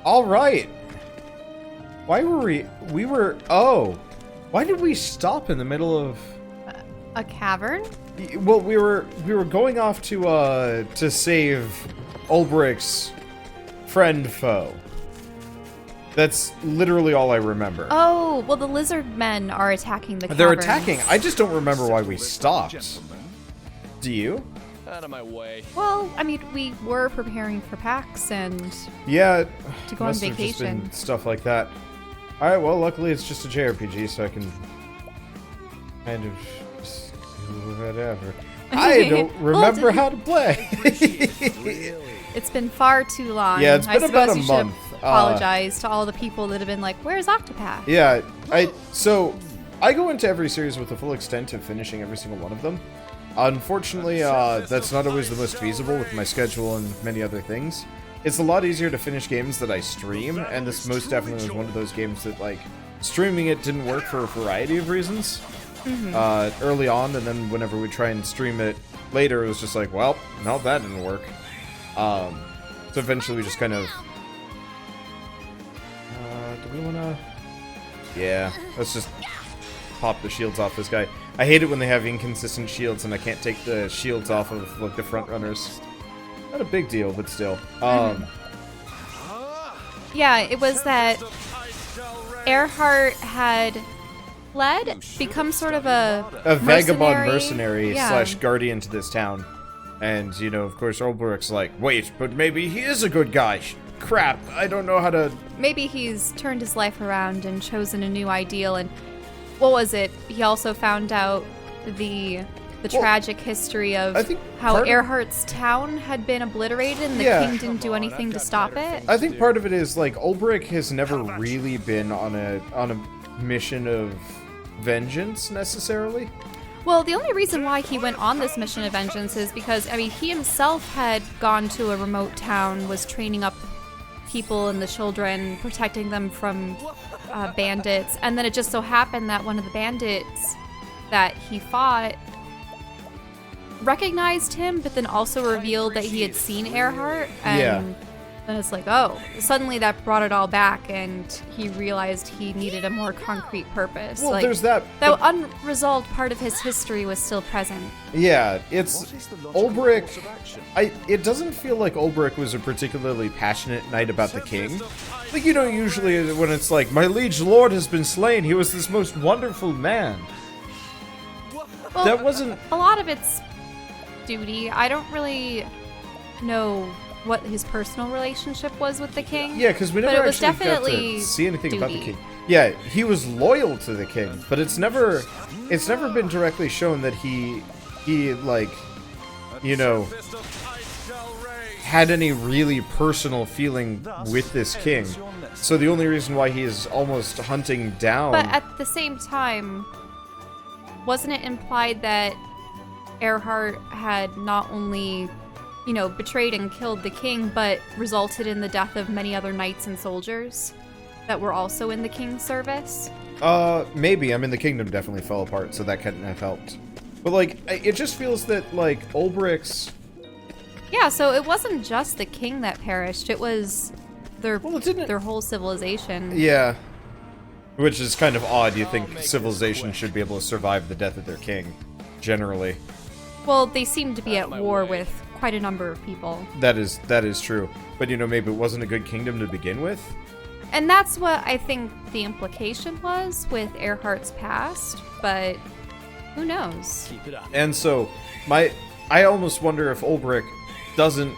All right. Why were oh. Why did we stop in the middle of A cavern? well, we were going off to save Ulbrich's friend foe. That's literally all I remember. Oh, well, the lizard men are attacking the They're caverns. attacking. I just don't remember why we stopped. Do you? Out of my way. Well, I mean, we were preparing for PAX and Yeah. to go on must have just been vacation. stuff like that. All right. Well, luckily it's just a JRPG, so I can kind of just do whatever. I don't remember how to play. It's been far too long. Yeah, it's been I about suppose a you should month. apologize to all the people that have been like, "Where's Octopath?" Yeah, so I go into every series with the full extent of finishing every single one of them. Unfortunately, that's not always the most feasible with my schedule and many other things. It's a lot easier to finish games that I stream, and this most definitely was one of those games that, like, streaming it didn't work for a variety of reasons. Early on, and then whenever we try and stream it later, it was just like, well, no, that didn't work. So eventually we just kind of... do we want to... Yeah, let's just pop the shields off this guy. I hate it when they have inconsistent shields and I can't take the shields off of, like, the front runners. Not a big deal, but still. Yeah, it was that Earhart had fled, become sort of a vagabond mercenary Yeah. slash guardian to this town. And, you know, of course, Ulbrich's like, wait, but maybe he is a good guy. Crap, I don't know how to... Maybe he's turned his life around and chosen a new ideal, and what was it? He also found out the tragic history of I think how part of- Earhart's town had been obliterated and the Yeah. king didn't do anything to stop it. I think part of it is, like, Ulbrich has never really been on a mission of vengeance, necessarily. Well, the only reason why he went on this mission of vengeance is because, I mean, he himself had gone to a remote town, was training up people and the children, protecting them from bandits, and then it just so happened that one of the bandits that he fought recognized him, but then also revealed that he had seen Earhart, and Yeah. then it's like, oh, suddenly that brought it all back, and he realized he needed a more concrete purpose. Well, like, there's that... the unresolved part of his history was still present. Yeah, it's... Ulbrich... It doesn't feel like Ulbrich was a particularly passionate knight about the king. Like, you know, usually when it's like, my liege lord has been slain, he was this most wonderful man. Well, That wasn't... a lot of it's duty. I don't really know what his personal relationship was with the king. Yeah, because we but never it was actually got definitely to see anything about the duty. king. Yeah, he was loyal to the king, but it's never been directly shown that he like, you know, had any really personal feeling with this king. So the only reason why he is almost hunting down... But at the same time, wasn't it implied that Earhart had not only, you know, betrayed and killed the king, but resulted in the death of many other knights and soldiers that were also in the king's service? Maybe. I mean, the kingdom definitely fell apart, so that couldn't have helped. But, like, it just feels that, like, Ulbrich's... Yeah, so it wasn't just the king that perished, it was their Well, it didn't... their whole civilization. Yeah. Which is kind of odd. You think civilization should be able to survive the death of their king, generally. Well, they seem to be at war with quite a number of people. That is true. But, you know, maybe it wasn't a good kingdom to begin with. And that's what I think the implication was with Earhart's past, but who knows? Keep it up. And so, I almost wonder if Ulbrich doesn't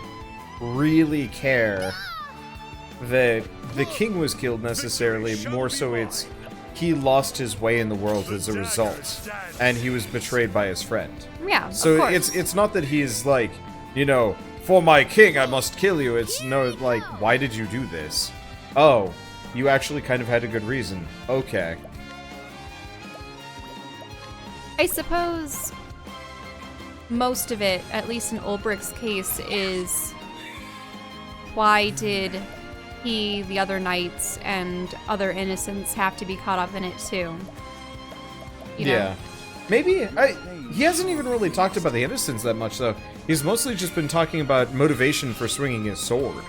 really care that the king was killed necessarily. More so it's he lost his way in the world as a result, and he was betrayed by his friend. Yeah, So of course. it's not that he's like, you know, for my king I must kill you. It's no, like, why did you do this? Oh, you actually kind of had a good reason. Okay. I suppose most of it, at least in Ulbrich's case, is why did he, the other knights, and other innocents have to be caught up in it too? You know? Yeah. Maybe he hasn't even really talked about the innocents that much though. He's mostly just been talking about motivation for swinging his sword.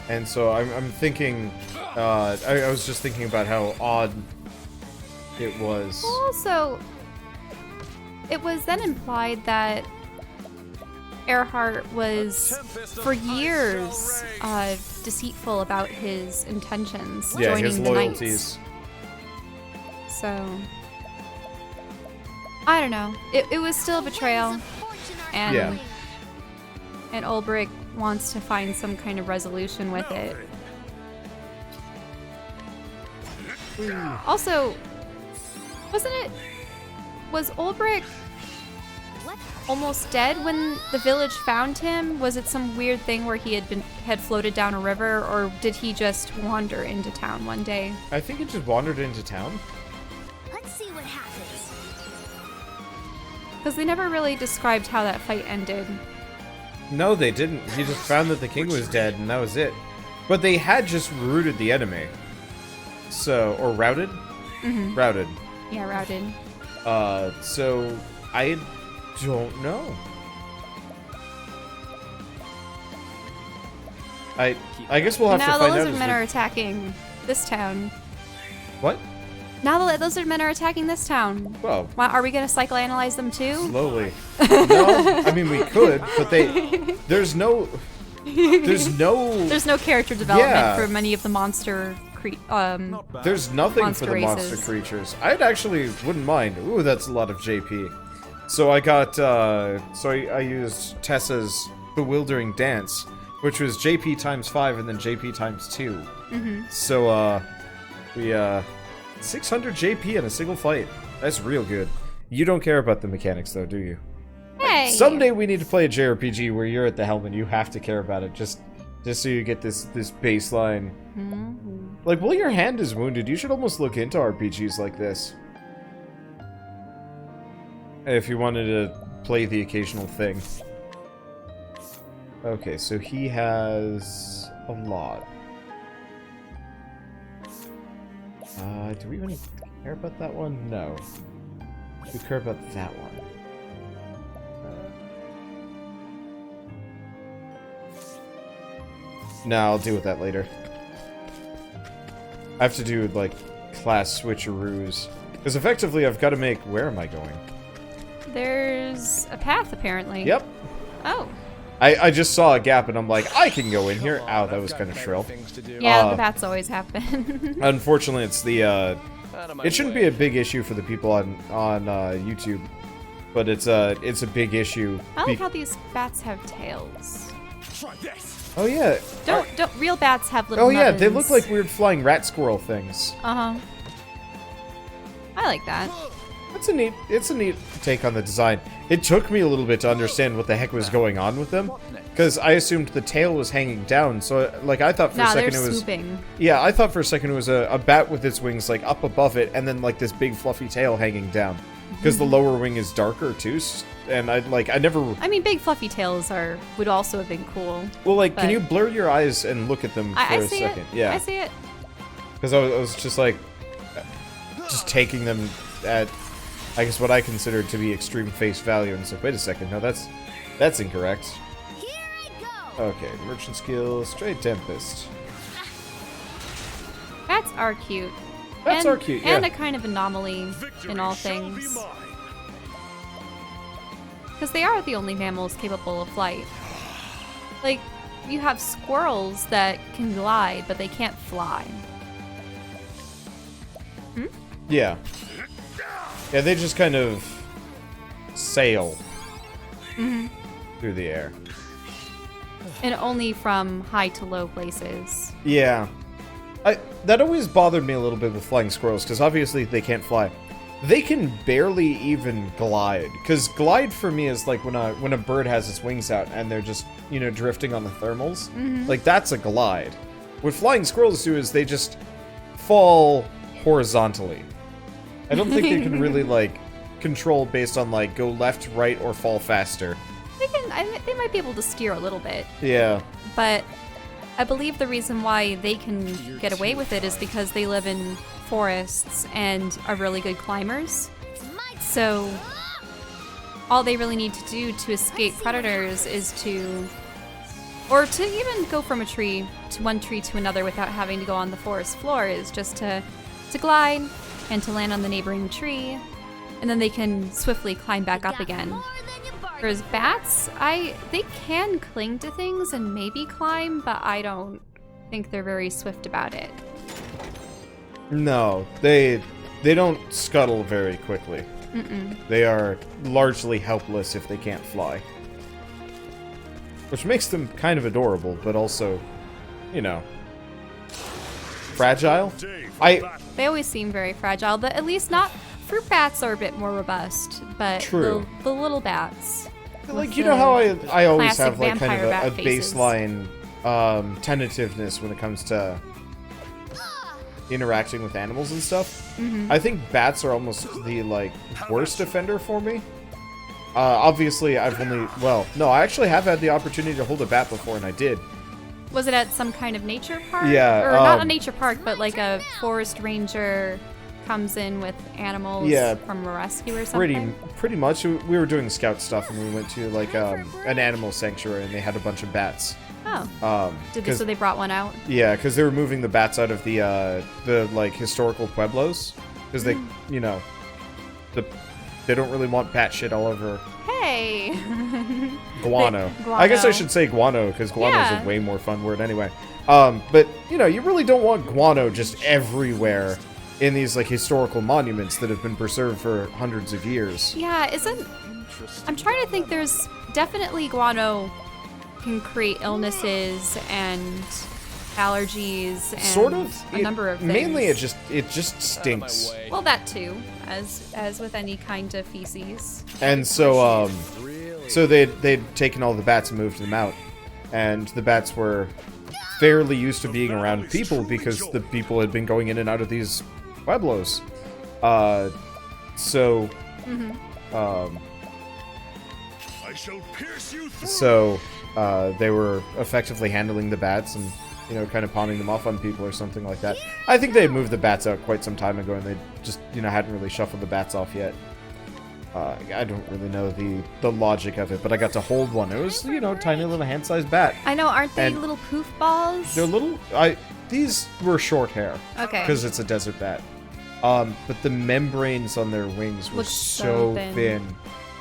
And so I'm thinking, I was just thinking about how odd it was. Well, also, it was then implied that Earhart was, for years, deceitful about his intentions, Yeah, joining his the loyalties. Knights. So, I don't know. It was still a betrayal, and Yeah. and Ulbrich wants to find some kind of resolution with it. Also, was Ulbrich almost dead when the village found him? Was it some weird thing where he had floated down a river, or did he just wander into town one day? I think it just wandered into town. Let's see what happens. Because they never really described how that fight ended. No, they didn't. He just found that the king was dead, and that was it. But they had just routed the enemy. So, or routed? Mm-hmm. Routed. Yeah, routed. So, I don't know. I guess we'll have to Now find the out. lizard men are attacking this town. What? Now the lizard men are attacking this town. Well, Wow, are we gonna psychoanalyze them too? slowly. No, I mean we could, but there's no There's no character development Yeah. for many of the monster there's nothing monster for the monster races. creatures. I'd actually wouldn't mind. Ooh, that's a lot of JP. So I got I used Tessa's bewildering dance, which was JP times 5 and then JP times 2. Mm-hmm. So we 600 JP in a single fight. That's real good. You don't care about the mechanics though, do you? Hey. Someday we need to play a JRPG where you're at the helm and you have to care about it, just so you get this baseline. Mm-hmm. Like, while your hand is wounded, you should almost look into RPGs like this. If you wanted to play the occasional thing. Okay, so he has a lot. Do we even care about that one? No. We care about that one. No, I'll deal with that later. I have to do, like, class switcheroos. Because effectively, I've got to make... Where am I going? There's a path, apparently. Yep. Oh. I just saw a gap, and I'm like, I can go in here. Ow, that was kind of shrill. Yeah, the bats always happen. Unfortunately, it's the, it shouldn't be a big issue for the people on YouTube. But it's a big issue. I like how these bats have tails. Oh, yeah. Don't real bats have little Oh, yeah, they nubbins. look like weird flying rat squirrel things. Uh-huh. I like that. It's a neat take on the design. It took me a little bit to understand what the heck was going on with them, because I assumed the tail was hanging down. So, like, I thought for a second they're it was swooping. Yeah, I thought for a second it was a bat with its wings like up above it, and then like this big fluffy tail hanging down, because the lower wing is darker too. And I never. I mean, big fluffy tails would also have been cool. Well, like, can but- you blur your eyes and look at them for I a see second? it. Yeah, I see it. because I was just like, just taking them at, I guess, what I considered to be extreme face value, and so wait a second, no, that's incorrect. Here I go. Okay, merchant skills, trade tempest. Bats are cute. Bats are cute, And yeah. a kind of anomaly in all things. Because they are the only mammals capable of flight. Like, you have squirrels that can glide, but they can't fly. Yeah. Yeah, they just kind of sail through the air. And only from high to low places. Yeah. That always bothered me a little bit with flying squirrels, because obviously they can't fly. They can barely even glide, because glide for me is like when a bird has its wings out and they're just, you know, drifting on the thermals. Like, that's a glide. What flying squirrels do is they just fall horizontally. I don't think they can really, like, control based on, like, go left, right, or fall faster. They might be able to steer a little bit. Yeah. But I believe the reason why they can get away with it is because they live in forests and are really good climbers. So all they really need to do to escape predators is to Or to even go from a tree to one tree to another without having to go on the forest floor is just to glide and to land on the neighboring tree, and then they can swiftly climb back up again. More than you bargained Whereas for. bats, they can cling to things and maybe climb, but I don't think they're very swift about it. No, they don't scuttle very quickly. They are largely helpless if they can't fly. Which makes them kind of adorable, but also, you know, fragile. They always seem very fragile, but at least not fruit bats are a bit more robust, but True. the little bats. Like, with you know the how I always classic have like kind of vampire bat a faces. baseline tentativeness when it comes to interacting with animals and stuff. I think bats are almost the like worst offender for me. Obviously, I actually have had the opportunity to hold a bat before, and I did. Was it at some kind of nature park? Yeah, Or not a nature park, but like a forest ranger comes in with animals Yeah. from a rescue or something? Pretty much. We were doing scout stuff, and we went to like an animal sanctuary, and they had a bunch of bats. Oh. So they brought one out? Yeah, because they were moving the bats out of the like historical pueblos, because they, you know, they don't really want bat shit all over Hey! guano. Guano. I guess I should say guano, because guano is Yeah. a way more fun word anyway. But you know, you really don't want guano just everywhere in these like historical monuments that have been preserved for hundreds of years. Yeah, I'm trying to think. There's definitely guano can create illnesses and allergies and Sort of. a number of things. Mainly, it just stinks. Well, that too, as with any kind of feces. And so they'd taken all the bats and moved them out, and the bats were fairly used to being around people because the people had been going in and out of these pueblos. They were effectively handling the bats and, you know, kind of palming them off on people or something like that. I think they had moved the bats out quite some time ago, and they just, you know, hadn't really shuffled the bats off yet. I don't really know the logic of it, but I got to hold one. It was, you know, tiny little hand-sized bat. I know, aren't they And little poof balls? They're little. These were short hair. Okay. Because it's a desert bat. But the membranes on their wings were Looked so thin.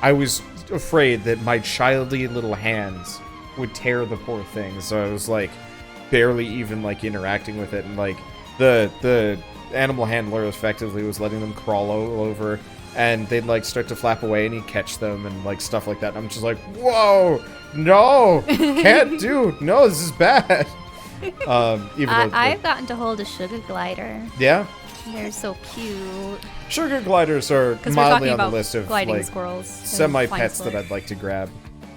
I was afraid that my childy little hands would tear the poor thing, so I was like barely even like interacting with it, and like the animal handler effectively was letting them crawl all over, and they'd like start to flap away, and he'd catch them and like stuff like that. And I'm just like, whoa, no, can't do, no, this is bad. Even though I've gotten to hold a sugar glider. yeah, They're so cute. sugar gliders are Because we're mildly talking on the about list of gliding like squirrels. and semi flying pets that squirrels. I'd like to grab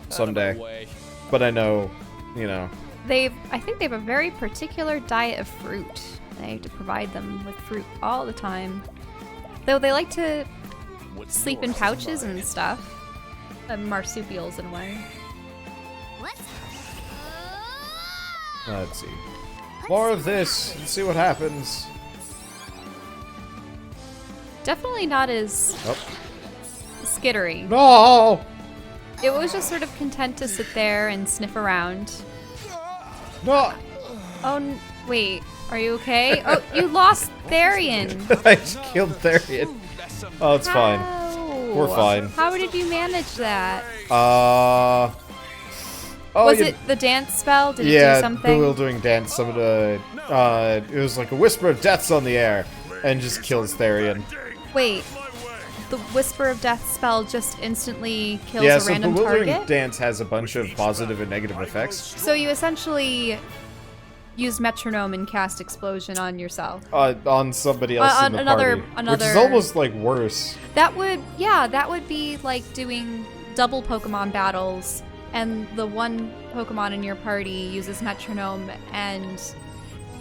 someday. But I know, you know, I think they have a very particular diet of fruit. They have to provide them with fruit all the time. Though they like to sleep in pouches and stuff. Marsupials in a way. let's see. More of this and see what happens. Definitely not as Oh. skittery. No! It was just sort of content to sit there and sniff around. No! Wait, are you okay? Oh, you lost Therian. I just killed Therian. Oh, it's fine. How? We're fine. How did you manage that? Oh, Was it the dance spell? Did it do yeah, something? bewildering dance. Some of the, it was like a whisper of death's on the air, and just kills Therian. Wait, the Whisper of Death spell just instantly kills Yeah, a so random bewildering target? dance has a bunch of positive and negative effects. So you essentially use Metronome and cast Explosion on yourself. On somebody else On in the another- party, which is almost like worse. That would be like doing double Pokemon battles, and the one Pokemon in your party uses Metronome, and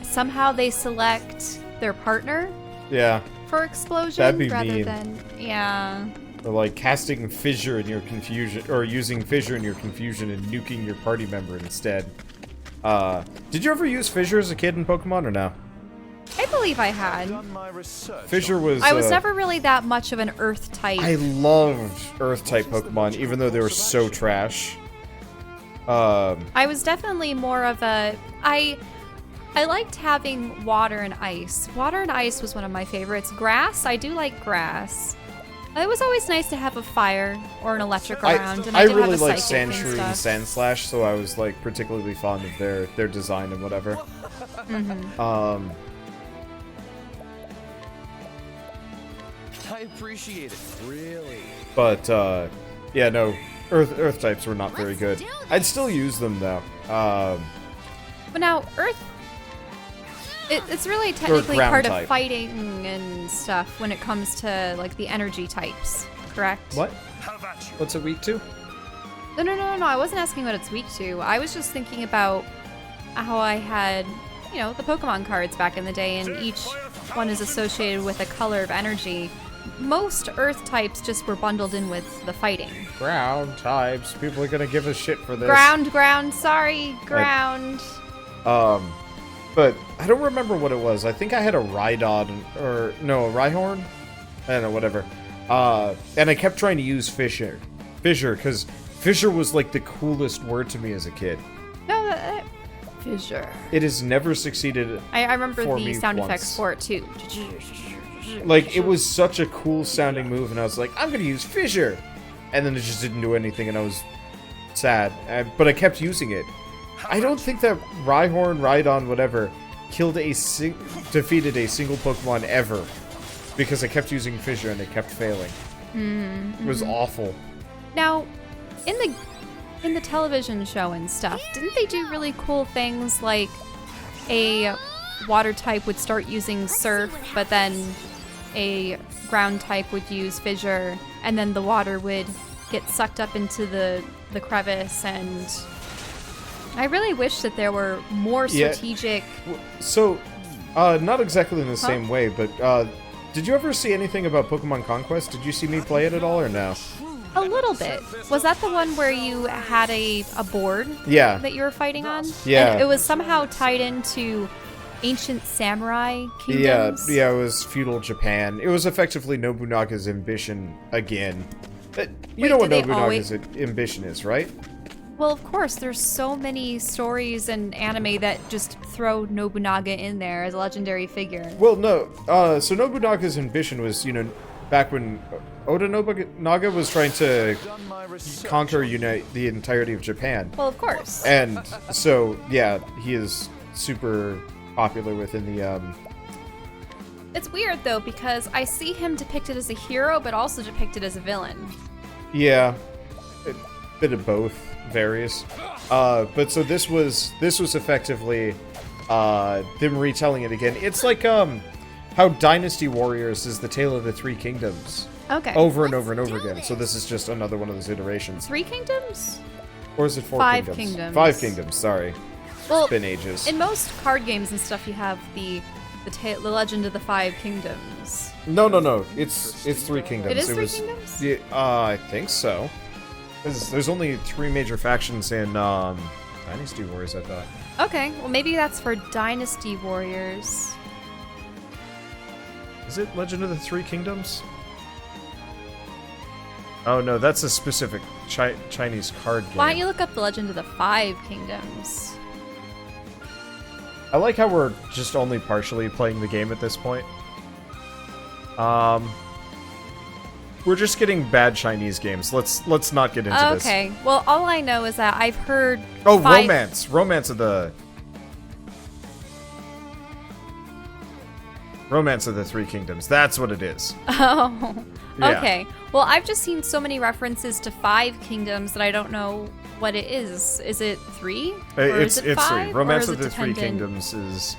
somehow they select their partner Yeah, for Explosion That'd be rather mean. than, yeah. or like casting Fissure in your confusion, or using Fissure in your confusion and nuking your party member instead. Did you ever use Fissure as a kid in Pokemon or no? I believe I had. Fissure was. I was never really that much of an Earth type. I loved Earth type Pokemon, even though they were so trash. I was definitely more of a... I liked having water and ice. Water and ice was one of my favorites. Grass, I do like grass. It was always nice to have a fire or an electric around. And I did really have a like psychic Sandshrew and Sandslash, so I was like particularly fond of their design and whatever. I appreciate it, really. But yeah, no, Earth types were not very good. I'd still use them though. But now Earth, it's really technically ground part type. of fighting and stuff when it comes to like the energy types, correct? What? How about you? What's it weak to? No. I wasn't asking what it's weak to. I was just thinking about how I had, you know, the Pokemon cards back in the day, and each one is associated with a color of energy. Most Earth types just were bundled in with the fighting. Ground types. People are gonna give us shit for this. Ground. Sorry, ground. But I don't remember what it was. I think I had a Rhydon, or no, a Rhyhorn? I don't know, whatever. And I kept trying to use Fissure, because Fissure was like the coolest word to me as a kid. No, fissure. It has never succeeded. I remember for the me sound once. effects for it too. Like, it was such a cool sounding move, and I was like, I'm gonna use Fissure! And then it just didn't do anything, and I was sad. But I kept using it. I don't think that Rhyhorn, Rhydon, whatever, defeated a single Pokemon ever. Because I kept using Fissure and it kept failing. It was awful. Now, in the television show and stuff, didn't they do really cool things like a water type would start using Surf, but then a ground type would use Fissure, and then the water would get sucked up into the crevice, and I really wish that there were more strategic... So, not exactly in the same way, but did you ever see anything about Pokemon Conquest? Did you see me play it at all, or no? A little bit. Was that the one where you had a board Yeah. that you were fighting on? Yeah. And it was somehow tied into ancient samurai kingdoms? Yeah, it was feudal Japan. It was effectively Nobunaga's ambition again. You know what did they Nobunaga's ambition is, right? Well, of course, there's so many stories and anime that just throw Nobunaga in there as a legendary figure. Well, no. So Nobunaga's ambition was, back when Oda Nobunaga was trying to conquer, unite the entirety of Japan. Well, of course. And so, yeah, he is super popular within the, It's weird, though, because I see him depicted as a hero, but also depicted as a villain. Yeah, a bit of both. Various. But so this was effectively them retelling it again. It's like how Dynasty Warriors is the Tale of the Three Kingdoms. Okay. Over and over and over again. So this is just another one of those iterations. 3 kingdoms? Or is it 4 5 kingdoms? kingdoms. 5 kingdoms, sorry. Well, It's been ages. in most card games and stuff, you have the Legend of the 5 Kingdoms. No. It's 3 kingdoms. It is 3 kingdoms? Yeah, I think so. There's only 3 major factions in Dynasty Warriors, I thought. Okay, well maybe that's for Dynasty Warriors. Is it Legend of the Three Kingdoms? Oh no, that's a specific Chinese card game. Why don't you look up the Legend of the 5 Kingdoms? I like how we're just only partially playing the game at this point. We're just getting bad Chinese games. Let's not get into this. Okay, well all I know is that I've heard Oh, 5... Romance of the Three Kingdoms. That's what it is. Oh, Yeah. okay. Well, I've just seen so many references to 5 Kingdoms that I don't know what it is. Is it 3? Or It's is it 5? 3. Or Romance is of it the Three dependent? Kingdoms is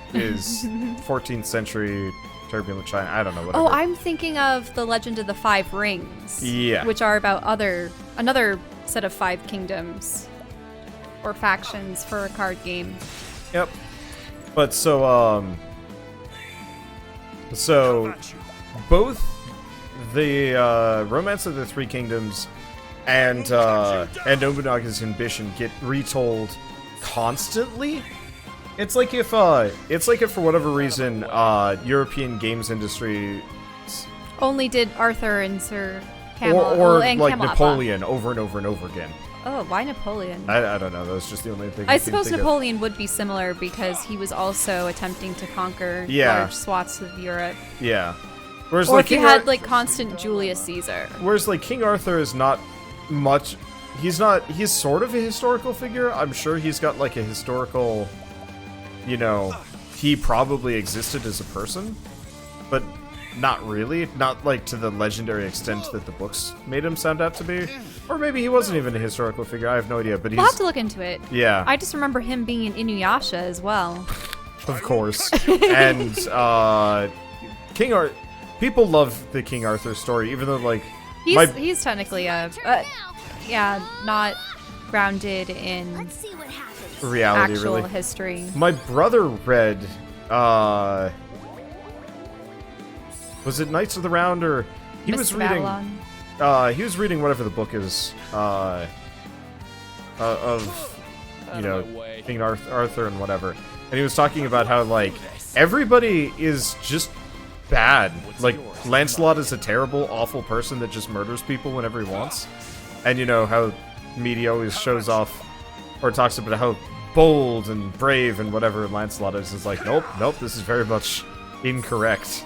14th century turbulent China. I don't know. Whatever. Oh, I'm thinking of the Legend of the 5 Rings. Yeah. Which are about another set of 5 kingdoms or factions for a card game. Yep. But so both the Romance of the Three Kingdoms and Nobunaga's ambition get retold constantly. It's like if for whatever reason European games industry Only did Arthur and Sir Camelot or and like Camelot Napoleon over and over and over again. Oh, why Napoleon? I don't know. That was just the only thing. I can suppose think of. Napoleon would be similar because he was also attempting to conquer Yeah. large swaths of Europe. Yeah. Whereas, Or like, if you King had Ar- like constant Julius Caesar. Whereas, like, King Arthur is not much. He's sort of a historical figure. I'm sure he's got, like, a historical, he probably existed as a person, but not really. Not, like, to the legendary extent that the books made him sound out to be. Or maybe he wasn't even a historical figure. I have no idea, but he's... We'll have to look into it. Yeah. I just remember him being in Inuyasha as well. Of course. And, King Arthur... People love the King Arthur story, even though, like... He's technically not grounded in Let's see what happens. reality, actual really. history. My brother read, was it Knights of the Round, or he Miss was reading, Babylon. he was reading whatever the book is, of, King Arthur and whatever, and he was talking about how, like, everybody is just bad. Like, Lancelot is a terrible, awful person that just murders people whenever he wants, and how media always shows off, or talks about how bold and brave and whatever Lancelot is like, nope, this is very much incorrect.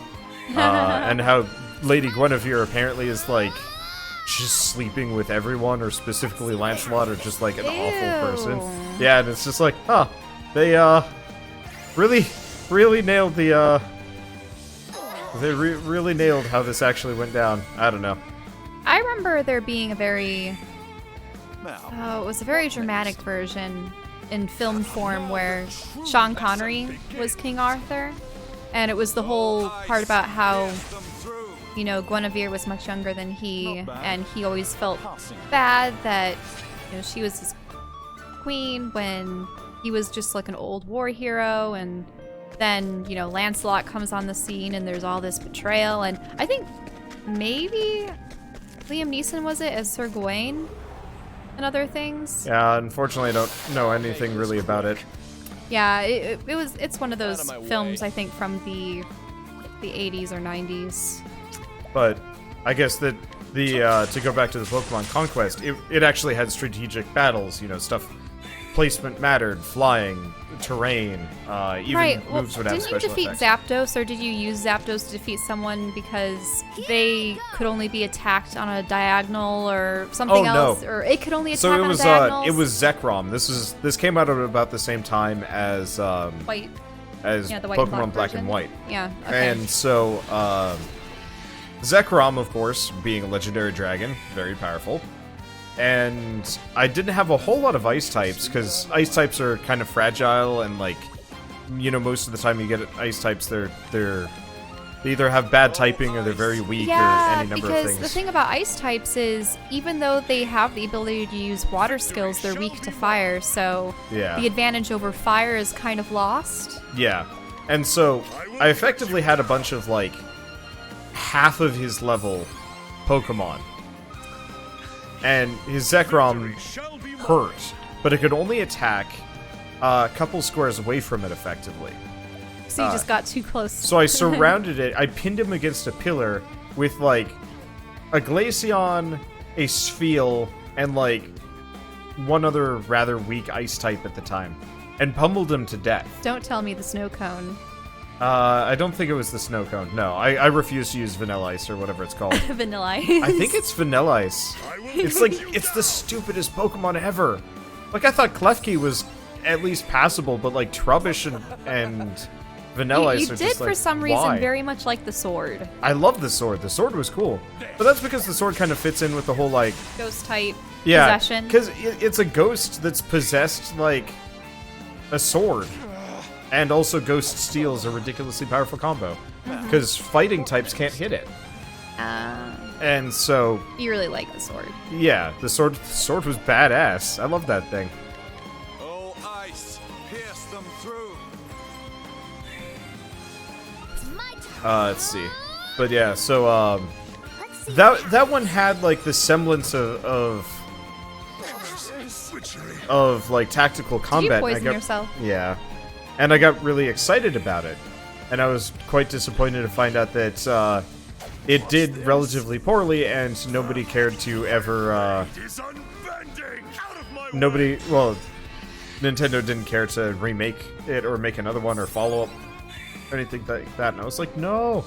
And how Lady Guinevere apparently is, like, just sleeping with everyone, or specifically Lancelot, or just, like, an awful person. Yeah, and it's just like, they, really nailed the, they really nailed how this actually went down. I don't know. I remember there being a very... it was a very dramatic version in film form where Sean Connery was King Arthur. And it was the whole part about how, Guinevere was much younger than he, and he always felt bad that, she was his queen when he was just like an old war hero, and then, Lancelot comes on the scene and there's all this betrayal, and I think maybe Liam Neeson was it as Sir Gawain and other things. Yeah, unfortunately I don't know anything really about it. Yeah, it's one of those films, I think, from the 80s or 90s. But I guess that to go back to the Pokemon Conquest, it actually had strategic battles, stuff, placement mattered, flying, terrain, even right. moves would have didn't you special defeat effects. Zapdos, or did you use Zapdos to defeat someone because they could only be attacked on a diagonal or something else? No. Or it could only attack So on a diagonal? it was Zekrom. This came out at about the same time as White. as Yeah, the white and Pokemon Black version. and White. Yeah, okay. And so Zekrom, of course, being a legendary dragon, very powerful. And I didn't have a whole lot of ice types, because ice types are kind of fragile, and, like, most of the time you get ice types, they either have bad typing or they're very weak, or any number of because things. the thing about ice types is, even though they have the ability to use water skills, they're weak to fire, so Yeah. the advantage over fire is kind of lost. Yeah. And so I effectively had a bunch of, like, half of his level Pokemon. And his Zekrom hurt, but it could only attack a couple squares away from it effectively. So you just got too close. So I surrounded it, I pinned him against a pillar with, like, a Glaceon, a Spheal, and, like, one other rather weak ice type at the time, and pummeled him to death. Don't tell me the snow cone. I don't think it was the snow cone. No, I refuse to use Vanilla Ice or whatever it's called. Vanilla Ice. I think it's Vanilla Ice. It's like, it's the stupidest Pokemon ever. Like, I thought Klefki was at least passable, but, like, Trubbish and Vanilla Ice You are did, just, like, for some reason, why? very much like the sword. I love the sword. The sword was cool. But that's because the sword kind of fits in with the whole, like... Ghost type Yeah, possession. because it's a ghost that's possessed, like, a sword. And also Ghost Steel is a ridiculously powerful combo. Because fighting types can't hit it. And so... You really like the sword. Yeah, the sword was badass. I love that thing. Oh, ice, pierce them through. It's my turn. Let's see. But yeah, so, Let's see that one had, like, the semblance of like, tactical combat. Did you and I poison got- yourself? Yeah. And I got really excited about it. And I was quite disappointed to find out that, it did relatively poorly, and nobody cared to ever, nobody, well, Nintendo didn't care to remake it or make another one or follow up or anything like that. And I was like, no.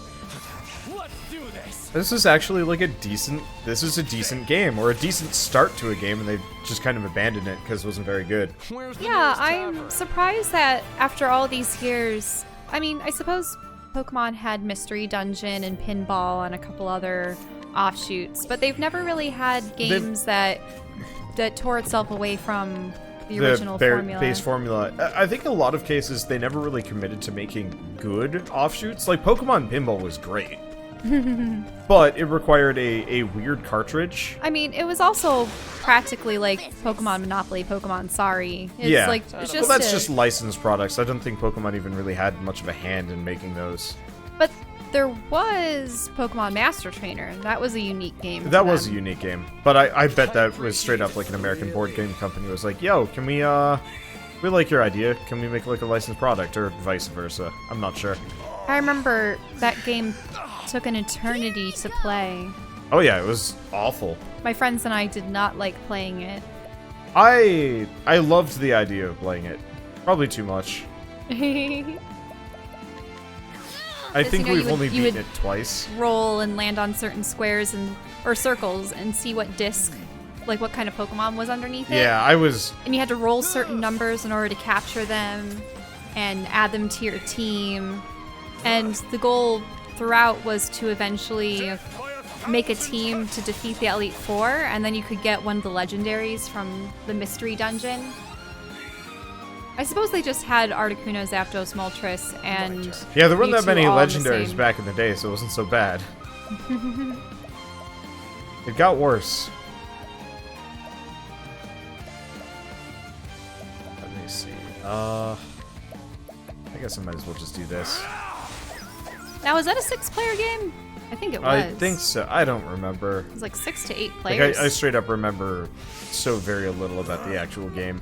This is actually like this is a decent game, or a decent start to a game, and they just kind of abandoned it because it wasn't very good. Yeah, I'm surprised that after all these years, I mean, I suppose Pokemon had Mystery Dungeon and Pinball and a couple other offshoots, but they've never really had games that tore itself away from the original formula. Base formula. I think in a lot of cases they never really committed to making good offshoots. Like Pokemon Pinball was great. But it required a weird cartridge. I mean, it was also practically like Pokemon Monopoly, Pokemon Sorry. It's yeah. like, it's just well, that's just licensed products. I don't think Pokemon even really had much of a hand in making those. But there was Pokemon Master Trainer. That was a unique game. That was a unique game. But I bet that was straight up like an American board game company was like, yo, can we like your idea. Can we make like a licensed product, or vice versa? I'm not sure. I remember that game took an eternity to play. Oh yeah, it was awful. My friends and I did not like playing it. I loved the idea of playing it. Probably too much. I think we've only beaten it twice. Roll and land on certain squares or circles and see what disc, like what kind of Pokemon was underneath it. Yeah, And you had to roll certain numbers in order to capture them and add them to your team. And the goal throughout was to eventually make a team to defeat the Elite Four, and then you could get one of the legendaries from the Mystery Dungeon. I suppose they just had Articuno, Zapdos, Moltres, and yeah, there weren't that Mewtwo many all in the legendaries same. back in the day, so it wasn't so bad. It got worse. Let me see. I guess I might as well just do this. Now, is that a 6-player game? I think it was. I think so. I don't remember. It was like 6 to 8 Like players. I straight up remember so very little about the actual game.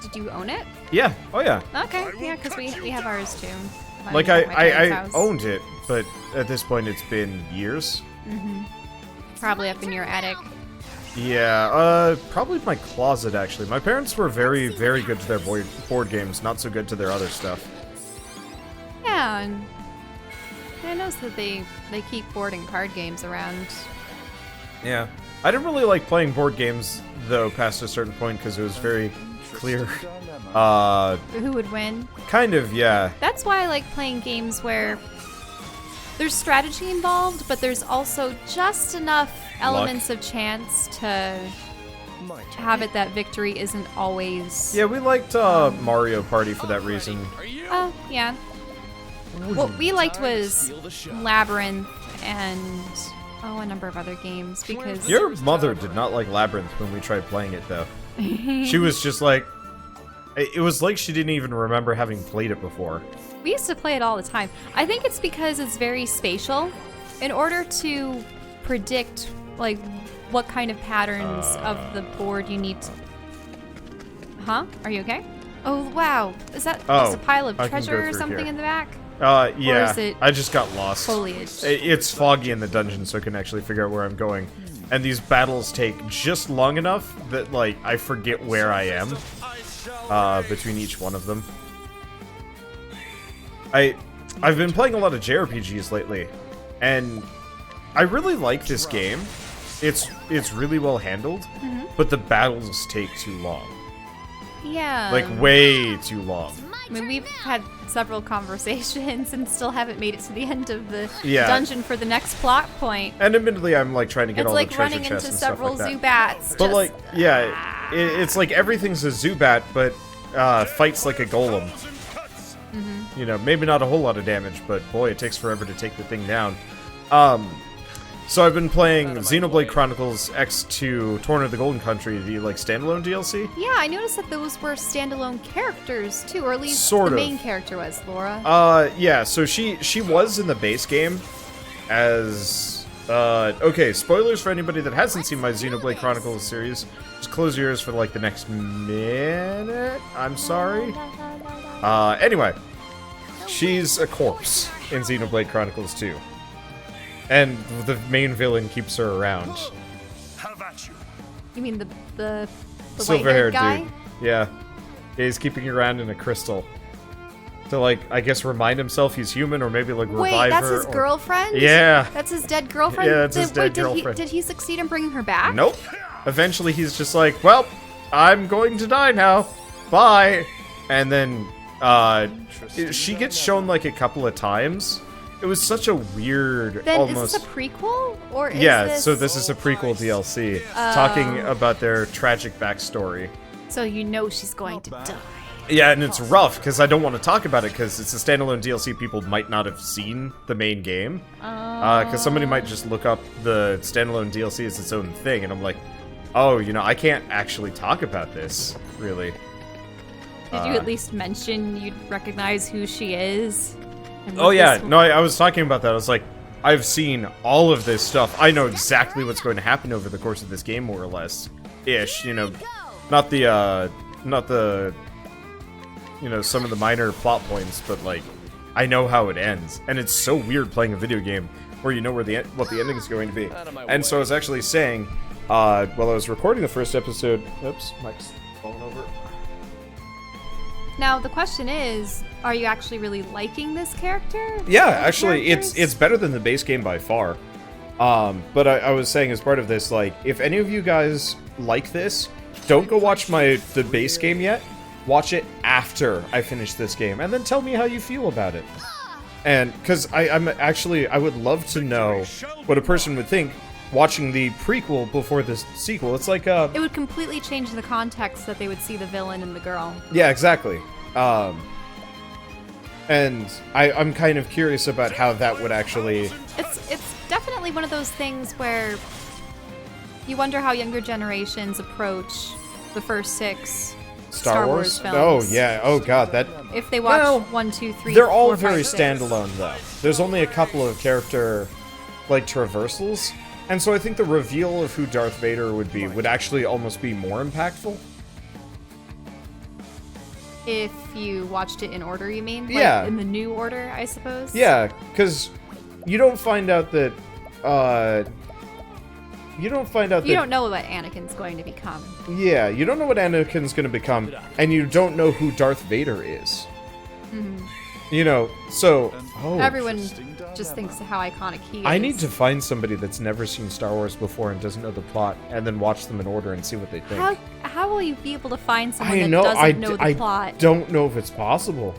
Did you own it? Yeah. Oh yeah. Okay, yeah, because we have ours too. Like At my parents' I house. owned it, but at this point it's been years. Probably up in your attic. Yeah, probably my closet actually. My parents were very, very good to their board games, not so good to their other stuff. Yeah, and I noticed that they keep board and card games around. Yeah. I didn't really like playing board games though past a certain point because it was very clear. Who would win? Kind of, yeah. That's why I like playing games where there's strategy involved, but there's also just enough elements of chance to have it that victory isn't always... Yeah, we liked Mario Party for that reason. Oh, yeah. What we liked was Labyrinth and a number of other games because Your mother did not like Labyrinth when we tried playing it though. She was just like, it was like she didn't even remember having played it before. we used to play it all the time. I think it's because it's very spatial. In order to predict like what kind of patterns of the board you need to... Huh? Are you okay? Oh wow. Is that just a pile of I can go treasure or through something here. in the back? Yeah, Or is it I just got lost. foliage? It's foggy in the dungeon, so I can actually figure out where I'm going. And these battles take just long enough that, like, I forget where I am between each one of them. I've been playing a lot of JRPGs lately, and I really like this game. It's really well handled, but the battles take too long. Yeah. Like, way too long. I mean, we've had several conversations and still haven't made it to the end of the Yeah. dungeon for the next plot point. And admittedly, I'm, like, trying to get It's all like the treasure running chests into and stuff several like that. Zubats. But just- like, yeah, it's like everything's a Zubat, but fights like a golem. You know, maybe not a whole lot of damage, but boy, it takes forever to take the thing down. So I've been playing Xenoblade Chronicles X2 Torn of the Golden Country, the like standalone DLC. Yeah, I noticed that those were standalone characters too, or at least Sort the of. main character was Laura. Yeah, so she was in the base game as okay, spoilers for anybody that hasn't seen my Xenoblade Chronicles series. Just close your ears for like the next minute. I'm sorry. Anyway, she's a corpse in Xenoblade Chronicles 2. And the main villain keeps her around. Have at you. You mean the Silver-haired white-haired guy? dude. Yeah. He's keeping around in a crystal. To, like, I guess remind himself he's human, or maybe, like, revive Wait, that's her, his or- girlfriend? Yeah. That's his dead girlfriend? Yeah, that's his dead Did girlfriend. Did he succeed in bringing her back? Nope. Eventually, he's just like, well, I'm going to die now. Bye. And then, she gets shown, like, a couple of times. It was such a weird, Then almost... is this a prequel? Or is Yeah, this... so this is a prequel DLC, talking about their tragic backstory. So you know she's going to die. Yeah, and it's rough, because I don't want to talk about it, because it's a standalone DLC people might not have seen the main game. Because somebody might just look up the standalone DLC as its own thing, and I'm like, oh, you know, I can't actually talk about this, really. Did you at least mention you'd recognize who she is? And Oh what yeah, this- no, I was talking about that. I was like, I've seen all of this stuff. I know exactly what's going to happen over the course of this game, more or less. Ish, you know. Not the, you know, some of the minor plot points, but, like, I know how it ends. And it's so weird playing a video game where you know where what the ending is going to be. And so I was actually saying, while I was recording the first episode... Oops, mic's falling over. Now, the question is, are you actually really liking this character? Yeah, Or actually, characters? it's better than the base game by far. But I was saying as part of this, like, if any of you guys like this, don't go watch the base game yet. Watch it after I finish this game, and then tell me how you feel about it. And, because I would love to know what a person would think watching the prequel before the sequel. It's like, It would completely change the context that they would see the villain and the girl. yeah, exactly. And I'm kind of curious about how that would actually... It's definitely one of those things where you wonder how younger generations approach the first 6 Star Wars films. Oh, yeah. Oh, God, that... If they watch Well, 1, 2, 3, They're all 4, 5, very 6. standalone, though. There's only a couple of character, like, traversals. And so I think the reveal of who Darth Vader would be would actually almost be more impactful. If you watched it in order, you mean? Like, Yeah. in the new order, I suppose? Yeah, because you don't find out that, You don't know what Anakin's going to become. Yeah, you don't know what Anakin's gonna become, and you don't know who Darth Vader is. You know, so... Oh, Everyone just thinks how iconic he is. I need to find somebody that's never seen Star Wars before and doesn't know the plot, and then watch them in order and see what they think. How will you be able to find someone I that know, doesn't know the I plot? don't know if it's possible.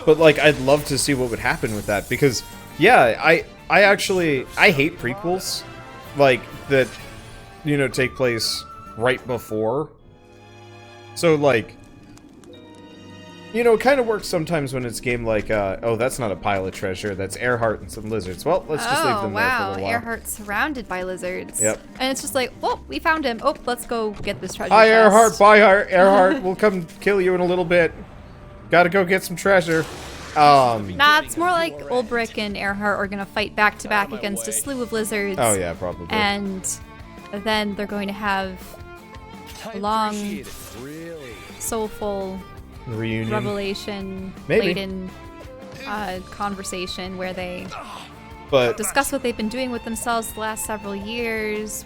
But, like, I'd love to see what would happen with that, because, yeah, I hate prequels, like, that, you know, take place right before. So, like, you know, it kind of works sometimes when it's a game like, oh, that's not a pile of treasure, that's Earhart and some lizards. Well, let's just leave them there for a little while. Earhart's surrounded by lizards. Yep. And it's just like, oh, we found him. Oh, let's go get this treasure Hi, chest. Earhart, bye, Earhart, we'll come kill you in a little bit. Gotta go get some treasure. Nah, it's more like Ulbrich and Earhart are going to fight back to back against a slew of lizards. Oh, yeah, probably. And then they're going to have a long, soulful Reunion. revelation Maybe. laden conversation where they But, discuss what they've been doing with themselves the last several years.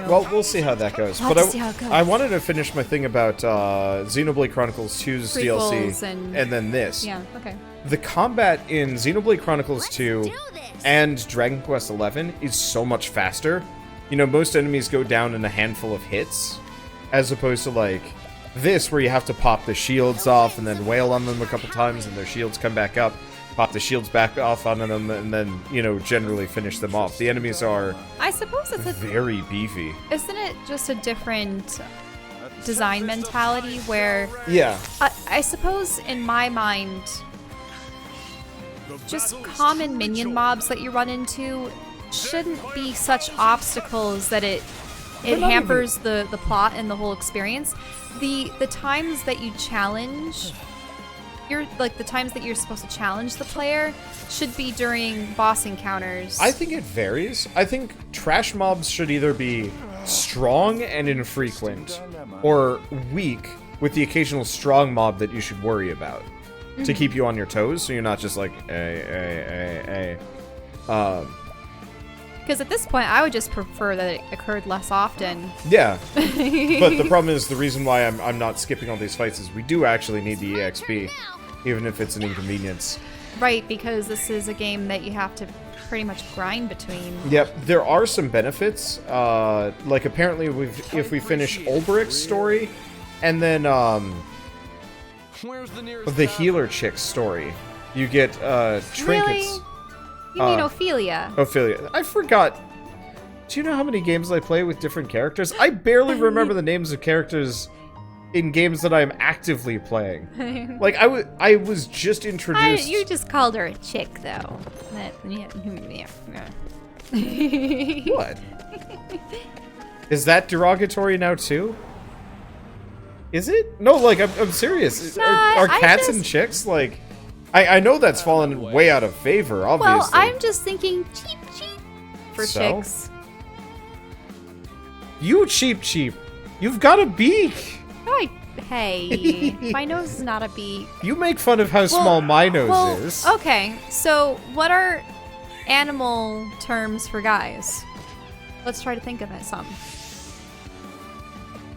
well, we'll see how that goes. We'll But have to see how it goes. I wanted to finish my thing about Xenoblade Chronicles 2's Prequels DLC, and then this. Yeah, okay. The combat in Xenoblade Chronicles 2 and Dragon Quest XI is so much faster. You know, most enemies go down in a handful of hits, as opposed to, like, this, where you have to pop the shields off and then wail on them a couple times and their shields come back up, pop the shields back off on them, and then, you know, generally finish them off. The enemies are I suppose it's very beefy. isn't it just a different design mentality where Yeah. I suppose in my mind just common minion mobs that you run into shouldn't be such obstacles that it They're not hampers the plot and the whole experience. The times that you challenge the times that you're supposed to challenge the player should be during boss encounters. I think it varies. I think trash mobs should either be strong and infrequent, or weak with the occasional strong mob that you should worry about to keep you on your toes, so you're not just like, Because at this point, I would just prefer that it occurred less often. Yeah. But the problem is, the reason why I'm not skipping all these fights is we do actually need the EXP, even if it's an inconvenience. Right, because this is a game that you have to pretty much grind between. Yep, there are some benefits. Like, apparently, if we finish Ulbricht's story, and then Where's the nearest the town? healer chick's story, you get trinkets. Really? You mean Ophelia? Ophelia. I forgot. Do you know how many games I play with different characters? I barely remember the names of characters in games that I'm actively playing. Like, I was just introduced... You just called her a chick, though. What? Is that derogatory now, too? Is it? No, like, I'm serious. Nah, Are I cats just- and chicks, like... I know that's fallen way out of favor, obviously. Well, I'm just thinking cheap for So? chicks. You cheap. You've got a beak. Hey, my nose is not a beak. You make fun of how small my nose is. Okay, so what are animal terms for guys? Let's try to think of it some.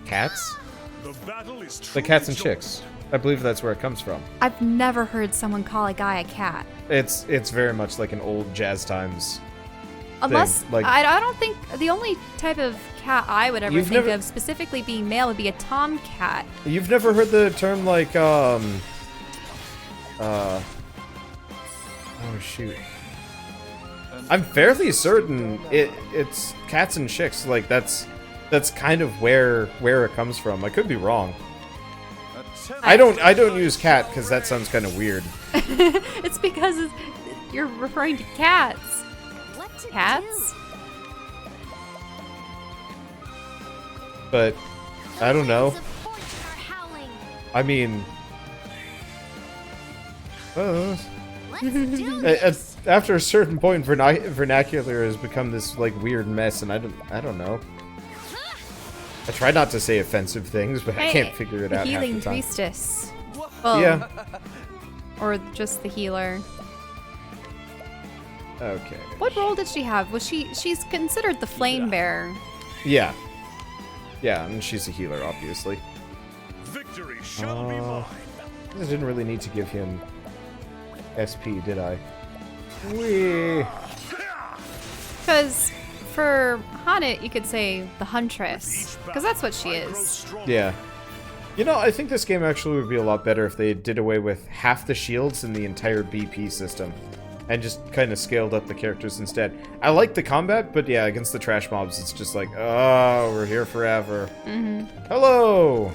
Cats? The battle is The cats and chicks. I believe that's where it comes from. I've never heard someone call a guy a cat. It's very much like an old jazz times. Unless, like- I don't think, the only type of cat I would ever You've think never- of specifically being male would be a tomcat. You've never heard the term like oh shoot. I'm fairly certain it's cats and chicks. Like that's kind of where it comes from. I could be wrong. I don't use cat because that sounds kind of weird. It's because you're referring to cats. What to Cats? But I don't know. do? The points are howling. I mean, Let's do this. after a certain point, vernacular has become this like weird mess, and I don't know. I try not to say offensive things, but I can't figure it The out half healing the time. priestess. Well, Yeah. Or just the healer. Okay. What role did she have? She's considered the flame bearer. Yeah. Yeah, and she's a healer, obviously. Victory shall be mine. I didn't really need to give him SP, did I? Whee! Because for Hanit, you could say the huntress. Because that's what she is. Yeah. You know, I think this game actually would be a lot better if they did away with half the shields in the entire BP system. And just kind of scaled up the characters instead. I like the combat, but yeah, against the trash mobs, it's just like, oh, we're here forever. Hello!